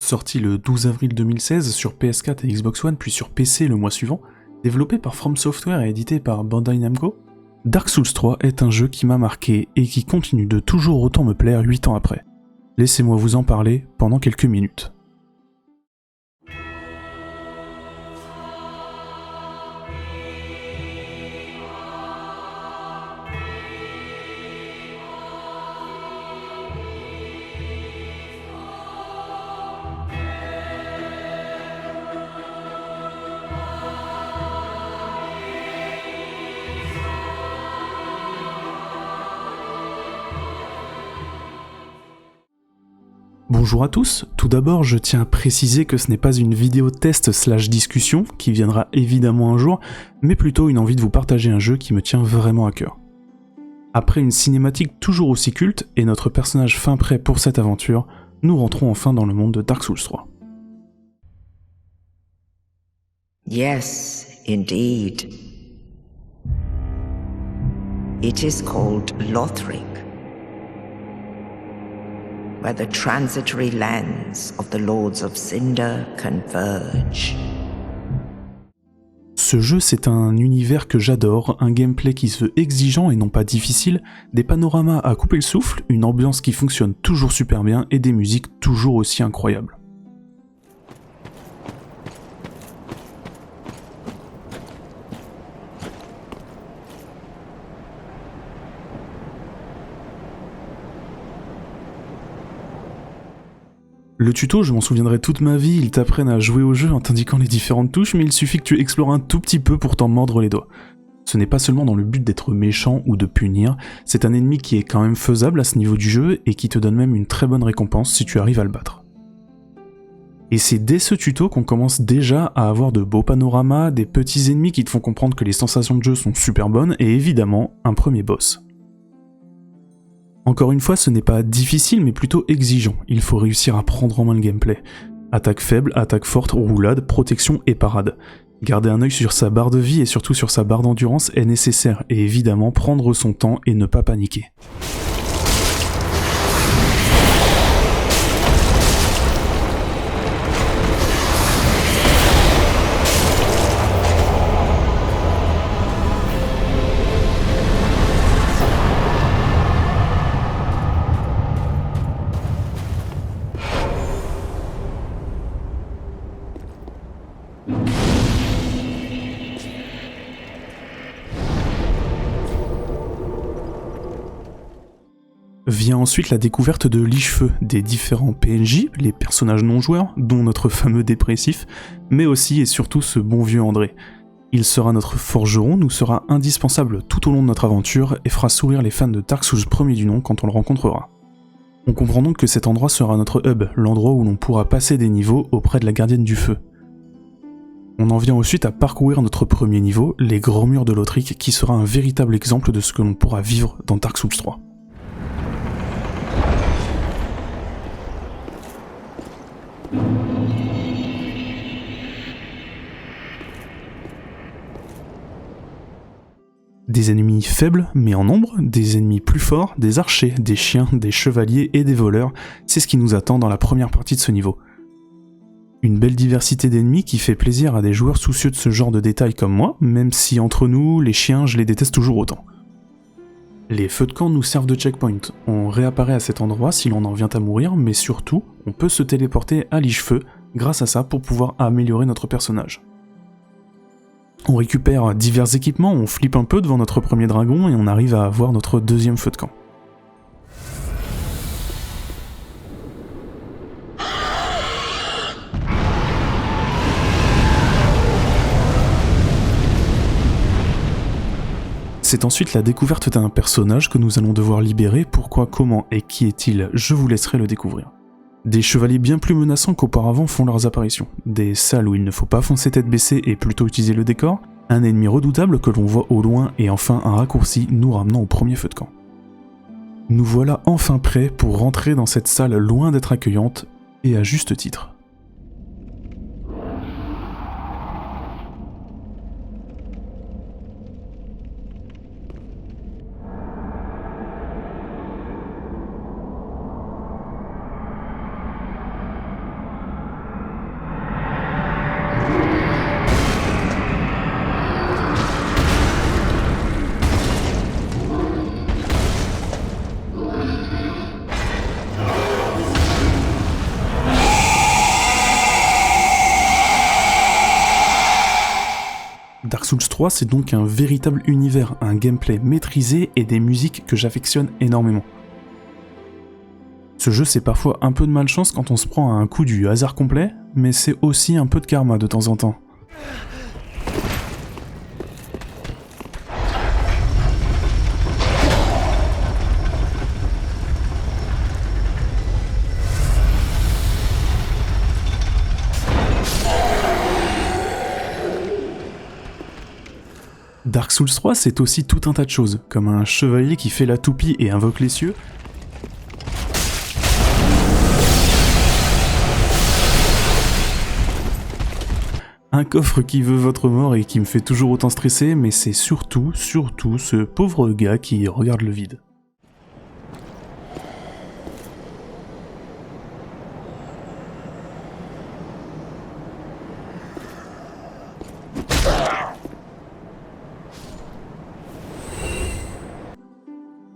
Sorti le 12 avril 2016 sur PS4 et Xbox One puis sur PC le mois suivant, développé par From Software et édité par Bandai Namco, Dark Souls 3 est un jeu qui m'a marqué et qui continue de toujours autant me plaire 8 ans après. Laissez-moi vous en parler pendant quelques minutes. Bonjour à tous, tout d'abord je tiens à préciser que ce n'est pas une vidéo test / discussion qui viendra évidemment un jour, mais plutôt une envie de vous partager un jeu qui me tient vraiment à cœur. Après une cinématique toujours aussi culte et notre personnage fin prêt pour cette aventure, nous rentrons enfin dans le monde de Dark Souls 3. Yes, indeed. It is called Lothric, where the transitory lands of the Lords of Cinder converge. Ce jeu, c'est un univers que j'adore, un gameplay qui se veut exigeant et non pas difficile, des panoramas à couper le souffle, une ambiance qui fonctionne toujours super bien et des musiques toujours aussi incroyables. Le tuto, je m'en souviendrai toute ma vie, ils t'apprennent à jouer au jeu en t'indiquant les différentes touches, mais il suffit que tu explores un tout petit peu pour t'en mordre les doigts. Ce n'est pas seulement dans le but d'être méchant ou de punir, c'est un ennemi qui est quand même faisable à ce niveau du jeu et qui te donne même une très bonne récompense si tu arrives à le battre. Et c'est dès ce tuto qu'on commence déjà à avoir de beaux panoramas, des petits ennemis qui te font comprendre que les sensations de jeu sont super bonnes et évidemment un premier boss. Encore une fois, ce n'est pas difficile mais plutôt exigeant, il faut réussir à prendre en main le gameplay. Attaque faible, attaque forte, roulade, protection et parade. Garder un œil sur sa barre de vie et surtout sur sa barre d'endurance est nécessaire, et évidemment prendre son temps et ne pas paniquer. Vient ensuite la découverte de Lich-Feu, des différents PNJ, les personnages non joueurs, dont notre fameux dépressif, mais aussi et surtout ce bon vieux André. Il sera notre forgeron, nous sera indispensable tout au long de notre aventure et fera sourire les fans de Dark Souls premier du nom quand on le rencontrera. On comprend donc que cet endroit sera notre hub, l'endroit où l'on pourra passer des niveaux auprès de la gardienne du feu. On en vient ensuite à parcourir notre premier niveau, les grands murs de Lothric, qui sera un véritable exemple de ce que l'on pourra vivre dans Dark Souls 3. Des ennemis faibles mais en nombre, des ennemis plus forts, des archers, des chiens, des chevaliers et des voleurs, c'est ce qui nous attend dans la première partie de ce niveau. Une belle diversité d'ennemis qui fait plaisir à des joueurs soucieux de ce genre de détails comme moi, même si entre nous, les chiens, je les déteste toujours autant. Les feux de camp nous servent de checkpoint, on réapparaît à cet endroit si l'on en vient à mourir, mais surtout, on peut se téléporter à Lich-Feu grâce à ça pour pouvoir améliorer notre personnage. On récupère divers équipements, on flippe un peu devant notre premier dragon et on arrive à avoir notre deuxième feu de camp. C'est ensuite la découverte d'un personnage que nous allons devoir libérer, pourquoi, comment et qui est-il, je vous laisserai le découvrir. Des chevaliers bien plus menaçants qu'auparavant font leurs apparitions, des salles où il ne faut pas foncer tête baissée et plutôt utiliser le décor, un ennemi redoutable que l'on voit au loin et enfin un raccourci nous ramenant au premier feu de camp. Nous voilà enfin prêts pour rentrer dans cette salle loin d'être accueillante, et à juste titre. Dark Souls 3, c'est donc un véritable univers, un gameplay maîtrisé et des musiques que j'affectionne énormément. Ce jeu, c'est parfois un peu de malchance quand on se prend à un coup du hasard complet, mais c'est aussi un peu de karma de temps en temps. Dark Souls 3, c'est aussi tout un tas de choses, comme un chevalier qui fait la toupie et invoque les cieux, un coffre qui veut votre mort et qui me fait toujours autant stresser, mais c'est surtout ce pauvre gars qui regarde le vide.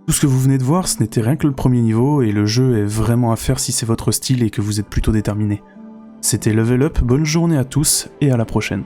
Tout ce que vous venez de voir, ce n'était rien que le premier niveau, et le jeu est vraiment à faire si c'est votre style et que vous êtes plutôt déterminé. C'était Level Up, bonne journée à tous, et à la prochaine.